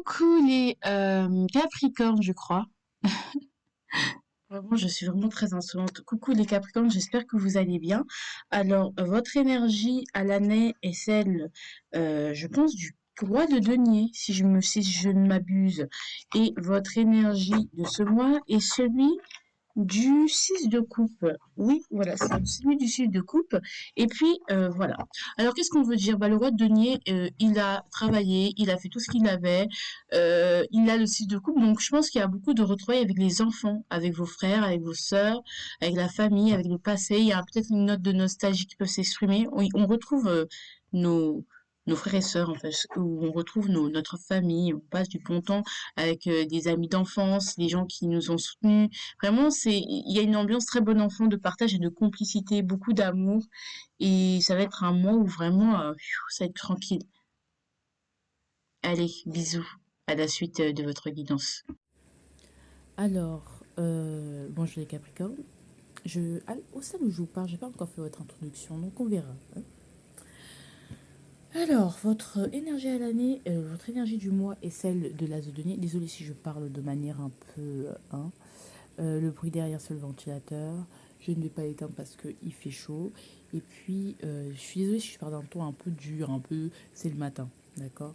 Coucou les Capricornes, je crois. Vraiment, je suis vraiment très insolente. Coucou les Capricornes, j'espère que vous allez bien. Alors, votre énergie à l'année est celle, je pense, du roi de denier, si je ne m'abuse. Et votre énergie de ce mois est celui du 6 de coupe. Oui, voilà, c'est celui du 6 de coupe. Et puis, voilà. Alors, qu'est-ce qu'on veut dire? Bah, le roi de denier, il a travaillé, il a fait tout ce qu'il avait. Il a le 6 de coupe. Donc, je pense qu'il y a beaucoup de retrouvailles avec les enfants, avec vos frères, avec vos sœurs, avec la famille, avec le passé. Il y a peut-être une note de nostalgie qui peut s'exprimer. On retrouve nos, nos frères et sœurs, en fait, où on retrouve notre famille. On passe du bon temps avec des amis d'enfance, des gens qui nous ont soutenus. Vraiment, il y a une ambiance très bon enfant de partage et de complicité, beaucoup d'amour. Et ça va être un mois où vraiment, ça va être tranquille. Allez, bisous. À la suite de votre guidance. Bonjour les Capricornes. Au sein où je vous parle, j'ai pas encore fait votre introduction, donc on verra, hein. Alors, votre énergie à l'année, votre énergie du mois est celle de l'as de denier. Désolée si je parle de manière un peu, hein. Le bruit derrière, c'est le ventilateur. Je ne vais pas l'éteindre parce qu'il fait chaud. Et puis, je suis désolée si je parle d'un ton un peu dur, un peu. C'est le matin, d'accord?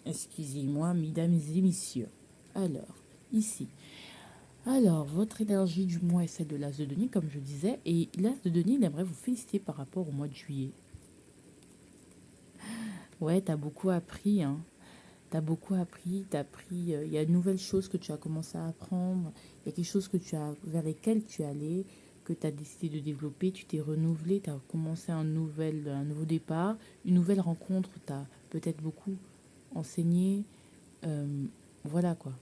Excusez-moi, mesdames et messieurs. Alors, ici. Alors, votre énergie du mois est celle de l'As de denier, comme je disais. Et l'As de denier, il aimerait vous féliciter par rapport au mois de juillet. Ouais, t'as beaucoup appris, hein. T'as beaucoup appris, t'as appris. Il y a de nouvelles choses que tu as commencé à apprendre. Il y a quelque chose vers lesquelles tu allais, que tu as décidé de développer. Tu t'es renouvelé, tu as commencé un nouveau départ, une nouvelle rencontre. Tu as peut-être beaucoup enseigné. Euh, voilà quoi.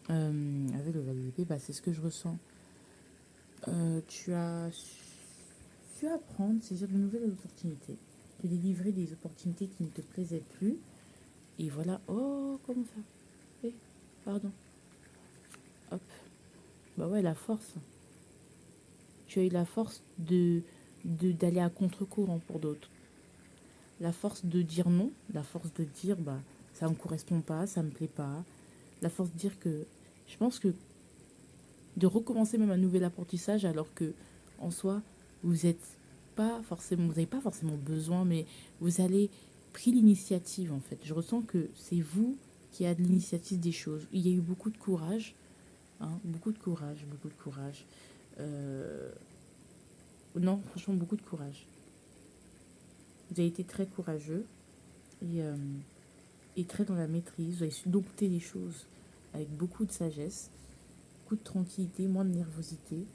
Avec le validité, bah, c'est ce que je ressens. Tu as su apprendre, saisir de nouvelles opportunités, te délivrer des opportunités qui ne te plaisaient plus. Et voilà, oh, comment ça? Eh, pardon. Hop. Bah ouais, la force. Tu as eu la force d'aller à contre-courant pour d'autres. La force de dire non, la force de dire bah ça me correspond pas, ça me plaît pas. La force de dire que je pense que de recommencer même un nouvel apprentissage alors que en soi vous êtes pas forcément, vous n'avez pas forcément besoin, mais vous allez pris l'initiative en fait. Je ressens que c'est vous qui avez l'initiative des choses. Il y a eu beaucoup de courage, hein, beaucoup de courage, beaucoup de courage. Euh, non, franchement, beaucoup de courage. Vous avez été très courageux et, euh, et très dans la maîtrise. Vous avez su dompter les choses avec beaucoup de sagesse, beaucoup de tranquillité, moins de nervosité.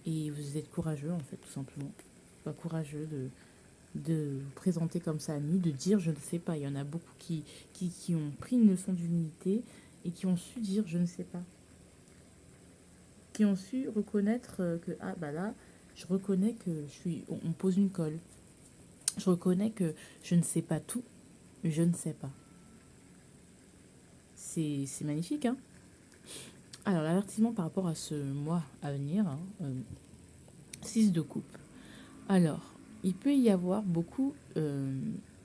Et vous êtes courageux, en fait, tout simplement. Pas courageux de vous présenter comme ça à nous, de dire je ne sais pas. Il y en a beaucoup qui ont pris une leçon d'humilité et qui ont su dire je ne sais pas. Qui ont su reconnaître que, ah bah là, je reconnais que on pose une colle. Je reconnais que je ne sais pas tout, mais je ne sais pas. C'est magnifique, hein. Alors, l'avertissement par rapport à ce mois à venir, hein, 6 de coupe. Alors, il peut y avoir beaucoup.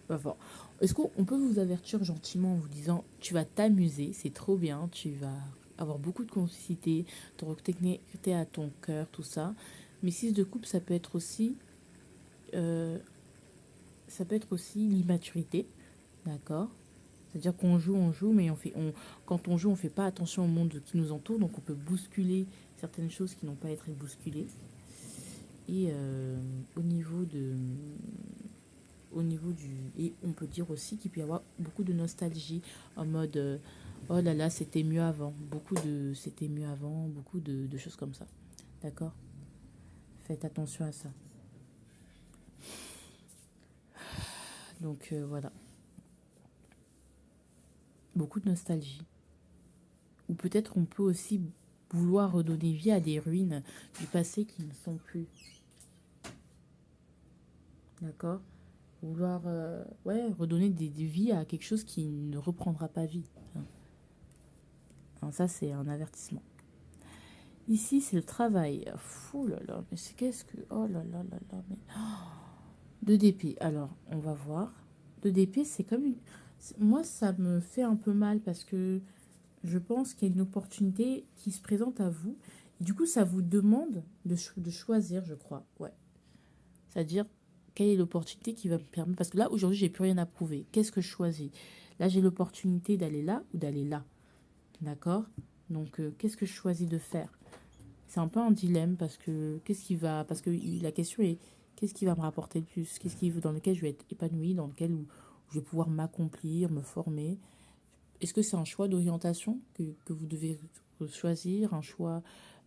Enfin, est-ce qu'on peut vous avertir gentiment en vous disant tu vas t'amuser, c'est trop bien, tu vas avoir beaucoup de complicité, te reconnecter à ton cœur, tout ça. Mais 6 de coupe, euh, ça peut être aussi l'immaturité, d'accord? C'est-à-dire qu'on joue, mais quand on joue, on fait pas attention au monde qui nous entoure, donc on peut bousculer certaines choses qui n'ont pas à être bousculées. Et au niveau du, et on peut dire aussi qu'il peut y avoir beaucoup de nostalgie en mode oh là là, c'était mieux avant, c'était mieux avant, beaucoup de choses comme ça, d'accord? Faites attention à ça. Donc voilà, beaucoup de nostalgie. Ou peut-être on peut aussi vouloir redonner vie à des ruines du passé qui ne sont plus. D'accord? Vouloir ouais, redonner des vies à quelque chose qui ne reprendra pas vie, hein. Alors ça, c'est un avertissement. Ici, c'est le travail. Fou là là, mais c'est qu'est-ce que... Oh là là là là, mais... 2 d'épée. Alors, on va voir. 2 d'épée, c'est comme une... Moi, ça me fait un peu mal parce que je pense qu'il y a une opportunité qui se présente à vous. Et du coup, ça vous demande de choisir, je crois. Ouais. C'est-à-dire, quelle est l'opportunité qui va me permettre. Parce que là, aujourd'hui, j'ai plus rien à prouver. Qu'est-ce que je choisis? Là, j'ai l'opportunité d'aller là ou d'aller là. D'accord? Donc, qu'est-ce que je choisis de faire? C'est un peu un dilemme parce que qu'est-ce qui va. Parce que la question est qu'est-ce qui va me rapporter le plus? Qu'est-ce qui, dans lequel je vais être épanouie, dans lequel où je vais pouvoir m'accomplir, me former? Est-ce que c'est un choix d'orientation que vous devez choisir, un choix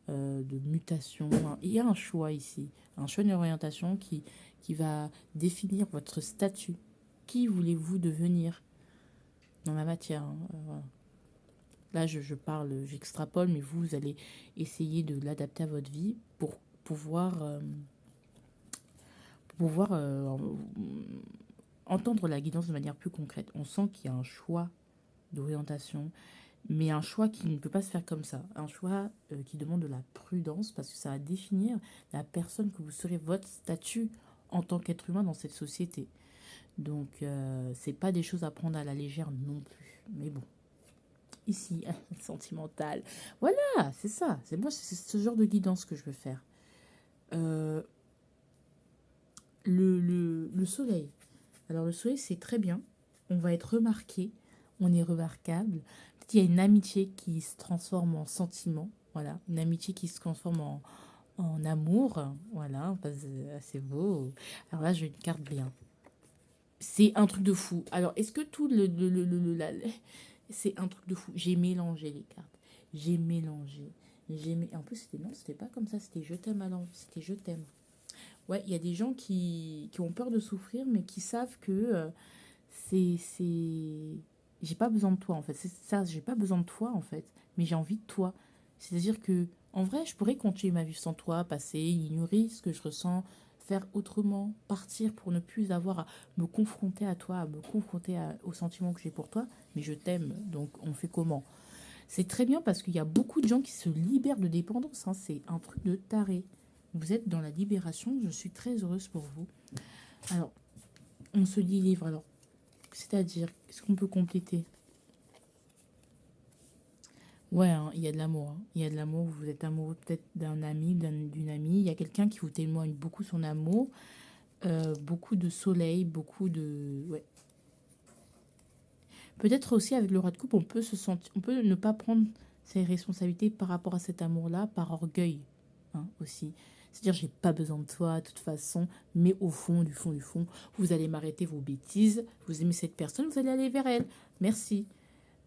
de mutation? Il y a un choix ici, un choix d'orientation qui va définir votre statut. Qui voulez-vous devenir dans la matière, hein, voilà. Là, je parle, j'extrapole, mais vous allez essayer de l'adapter à votre vie pour pouvoir, pouvoir entendre la guidance de manière plus concrète. On sent qu'il y a un choix d'orientation, mais un choix qui ne peut pas se faire comme ça. Un choix qui demande de la prudence parce que ça va définir la personne que vous serez, votre statut en tant qu'être humain dans cette société. Donc, c'est pas des choses à prendre à la légère non plus. Mais bon, ici, sentimental. Voilà, c'est ça. C'est moi, c'est ce genre de guidance que je veux faire. Euh, le soleil. Alors, le soleil, c'est très bien. On va être remarqué. On est remarquable. Peut-être il y a une amitié qui se transforme en sentiment. Voilà, une amitié qui se transforme en amour. Voilà, c'est assez beau. Alors là, j'ai une carte bien. C'est un truc de fou. Alors, est-ce que tout c'est un truc de fou. J'ai mélangé les cartes. J'ai mélangé. En plus, c'était non, c'était pas comme ça. C'était je t'aime à l'envers. C'était je t'aime. Ouais, il y a des gens qui ont peur de souffrir, mais qui savent que c'est... J'ai pas besoin de toi, en fait. C'est ça, j'ai pas besoin de toi, en fait. Mais j'ai envie de toi. C'est-à-dire que, en vrai, je pourrais continuer ma vie sans toi, passer, ignorer ce que je ressens, faire autrement, partir pour ne plus avoir à me confronter à toi, à me confronter aux sentiments que j'ai pour toi. Mais je t'aime, donc on fait comment? C'est très bien parce qu'il y a beaucoup de gens qui se libèrent de dépendance, hein. C'est un truc de taré. Vous êtes dans la libération, je suis très heureuse pour vous. Alors, on se délivre. Alors, c'est-à-dire, qu'est-ce qu'on peut compléter? Ouais, hein, il y a de l'amour, hein. Il y a de l'amour, vous êtes amoureux peut-être d'un ami, d'une amie. Il y a quelqu'un qui vous témoigne beaucoup son amour, beaucoup de soleil, beaucoup de... Ouais. Peut-être aussi avec le roi de coupe, on peut se sentir, on peut ne pas prendre ses responsabilités par rapport à cet amour-là, par orgueil, hein, aussi. C'est-à-dire, j'ai pas besoin de toi, de toute façon, mais au fond, du fond, du fond, vous allez m'arrêter vos bêtises, vous aimez cette personne, vous allez aller vers elle. Merci.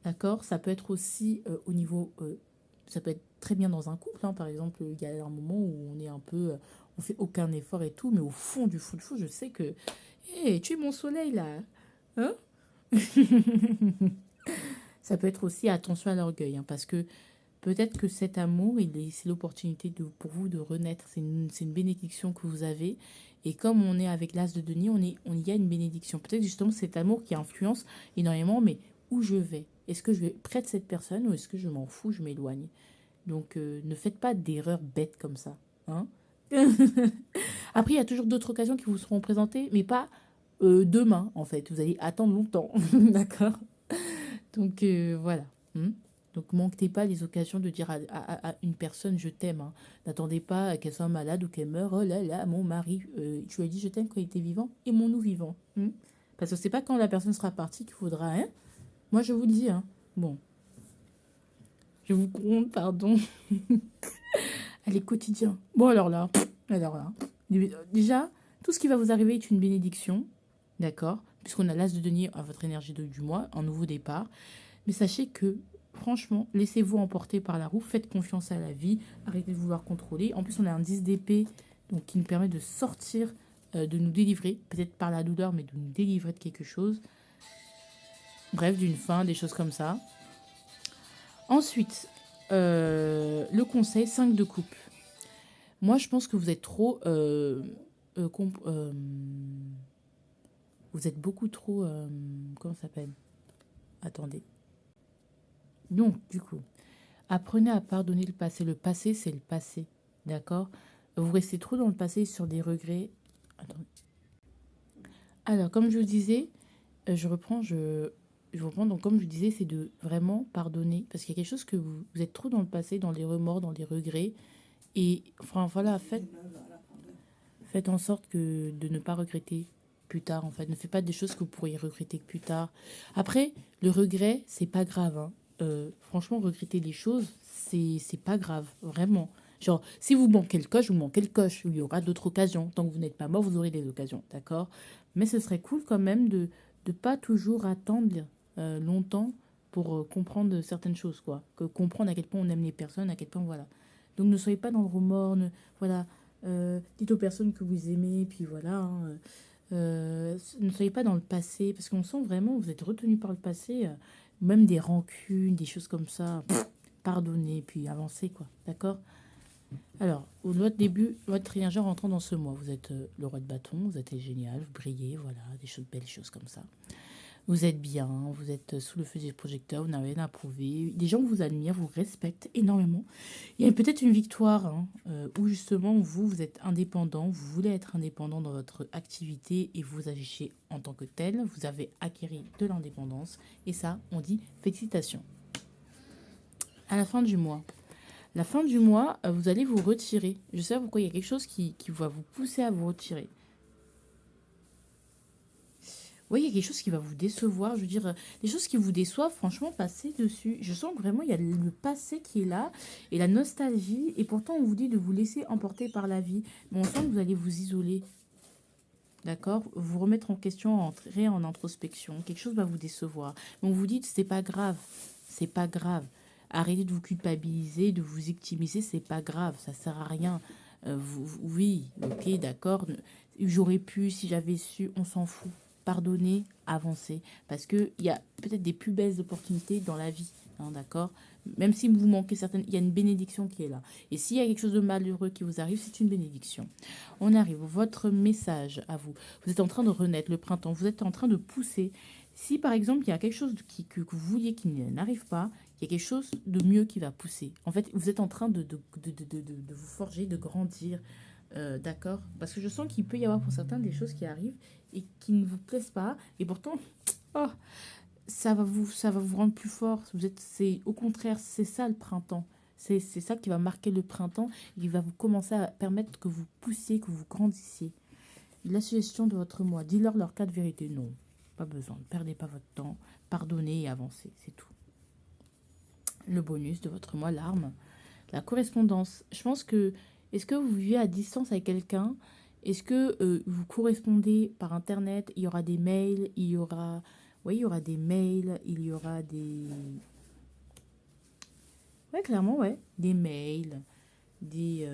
D'accord? Ça peut être aussi au niveau. Ça peut être très bien dans un couple, hein. Par exemple, il y a un moment où on est un peu. On fait aucun effort et tout, mais au fond du fond du fond, je sais que. Hé, tu es mon soleil là. Hein? Ça peut être aussi attention à l'orgueil, hein, parce que peut-être que cet amour, c'est l'opportunité pour vous de renaître. C'est une bénédiction que vous avez. Et comme on est avec l'as de Denis, on y a une bénédiction. Peut-être justement cet amour qui influence énormément, mais où je vais? Est-ce que je vais près de cette personne ou est-ce que je m'en fous, je m'éloigne? Donc ne faites pas d'erreurs bêtes comme ça, hein. Après, il y a toujours d'autres occasions qui vous seront présentées, mais pas demain, en fait. Vous allez attendre longtemps, d'accord? Donc voilà. Hmm. Donc manquez pas les occasions de dire à une personne je t'aime, hein. N'attendez pas qu'elle soit malade ou qu'elle meure. Oh là là, mon mari, tu lui as dit je t'aime quand il était vivant, aimons-nous vivant. Hmm. Parce que c'est pas quand la personne sera partie qu'il faudra, hein. Moi je vous le dis, hein. Bon, je vous compte, pardon. Allez, quotidien. Bon alors là. Déjà, tout ce qui va vous arriver est une bénédiction, d'accord? Puisqu'on a l'as de denier à votre énergie du mois, un nouveau départ. Mais sachez que, franchement, laissez-vous emporter par la roue, faites confiance à la vie, arrêtez de vouloir contrôler. En plus, on a un 10 d'épée, donc qui nous permet de sortir, de nous délivrer, peut-être par la douleur, mais de nous délivrer de quelque chose. Bref, d'une fin, des choses comme ça. Ensuite, le conseil 5 de coupe. Moi, je pense que vous êtes trop... vous êtes beaucoup trop... comment ça s'appelle? Attendez. Donc, du coup, apprenez à pardonner le passé. Le passé, c'est le passé. D'accord? Vous restez trop dans le passé sur des regrets. Attendez. Alors, comme je vous disais, je reprends, je vous reprends, donc comme je vous disais, c'est de vraiment pardonner, parce qu'il y a quelque chose que vous êtes trop dans le passé, dans les remords, dans les regrets, et enfin voilà, faites en sorte que de ne pas regretter plus tard, en fait. Ne faites pas des choses que vous pourriez regretter que plus tard. Après, le regret, c'est pas grave, hein. Franchement, regretter les choses, c'est pas grave, vraiment. Genre, si vous manquez le coche, vous manquez le coche. Il y aura d'autres occasions. Tant que vous n'êtes pas mort, vous aurez des occasions, d'accord? Mais ce serait cool quand même de pas toujours attendre longtemps pour comprendre certaines choses, quoi. Que comprendre à quel point on aime les personnes, à quel point, voilà. Donc ne soyez pas dans le remords, voilà. Dites aux personnes que vous aimez, puis voilà, hein. Ne soyez pas dans le passé, parce qu'on sent vraiment, vous êtes retenu par le passé, même des rancunes, des choses comme ça. Pardonnez, puis avancez, quoi. D'accord? Alors, au votre début, votre énergie rentrant dans ce mois, vous êtes le roi de bâton, vous êtes génial, vous brillez, voilà, des choses, belles choses comme ça. Vous êtes bien, vous êtes sous le feu des projecteurs, vous n'avez rien à prouver. Des gens vous admirent, vous respectent énormément. Il y a peut-être une victoire hein, où justement vous êtes indépendant, vous voulez être indépendant dans votre activité et vous agissez en tant que tel. Vous avez acquis de l'indépendance et ça, on dit félicitations. À la fin du mois, vous allez vous retirer. Je sais pas pourquoi il y a quelque chose qui va vous pousser à vous retirer. Oui, il y a quelque chose qui va vous décevoir. Je veux dire, les choses qui vous déçoivent, franchement, passez dessus. Je sens que vraiment, il y a le passé qui est là et la nostalgie. Et pourtant, on vous dit de vous laisser emporter par la vie. Mais on sent que vous allez vous isoler. D'accord? Vous remettre en question, entrer en introspection. Quelque chose va vous décevoir. Mais on vous dit, c'est pas grave. C'est pas grave. Arrêtez de vous culpabiliser, de vous victimiser. C'est pas grave. Ça sert à rien. Oui, ok, d'accord. J'aurais pu, si j'avais su, on s'en fout. Pardonner, avancer. Parce qu'il y a peut-être des plus belles opportunités dans la vie. Hein, d'accord? Même si vous manquez certaines, il y a une bénédiction qui est là. Et s'il y a quelque chose de malheureux qui vous arrive, c'est une bénédiction. On arrive, votre message à vous. Vous êtes en train de renaître le printemps, vous êtes en train de pousser. Si par exemple il y a quelque chose que vous vouliez qui n'arrive pas, il y a quelque chose de mieux qui va pousser. En fait, vous êtes en train de vous forger, de grandir, d'accord? Parce que je sens qu'il peut y avoir pour certains des choses qui arrivent et qui ne vous plaisent pas. Et pourtant, oh, ça va vous rendre plus fort. C'est, au contraire, c'est ça le printemps. C'est ça qui va marquer le printemps et qui va vous commencer à permettre que vous poussiez, que vous grandissiez. La suggestion de votre moi, dis-leur leur cas de vérité. Non, pas besoin. Ne perdez pas votre temps. Pardonnez et avancez, c'est tout. Le bonus de votre moi, l'arme. La correspondance. Je pense que, est-ce que vous vivez à distance avec quelqu'un? Est-ce que vous correspondez par Internet? Il y aura des mails, il y aura... Oui, il y aura des mails, il y aura des... Ouais, clairement, ouais. Des mails, des,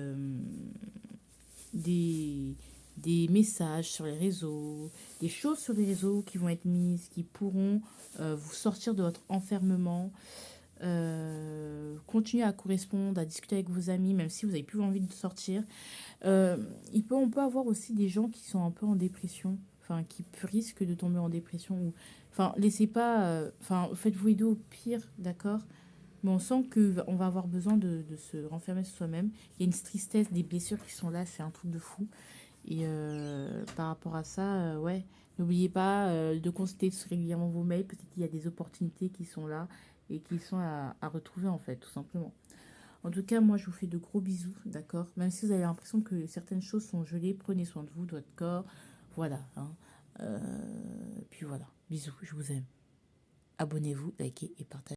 des, des messages sur les réseaux, des choses sur les réseaux qui vont être mises, qui pourront vous sortir de votre enfermement. Continuer à correspondre, à discuter avec vos amis, même si vous n'avez plus envie de sortir. On peut avoir aussi des gens qui sont un peu en dépression, enfin, qui risquent de tomber en dépression. Ou, enfin, laissez pas, enfin, faites-vous aider au pire, d'accord? Mais on sent qu'on va avoir besoin de se renfermer sur soi-même. Il y a une tristesse, des blessures qui sont là, c'est un truc de fou. Et par rapport à ça, ouais, n'oubliez pas de consulter régulièrement vos mails. Peut-être qu'il y a des opportunités qui sont là et qui sont à retrouver, en fait, tout simplement. En tout cas, moi, je vous fais de gros bisous, d'accord? Même si vous avez l'impression que certaines choses sont gelées, prenez soin de vous, de votre corps. Voilà. Hein. Euh, Puis voilà. Bisous, je vous aime. Abonnez-vous, likez et partagez.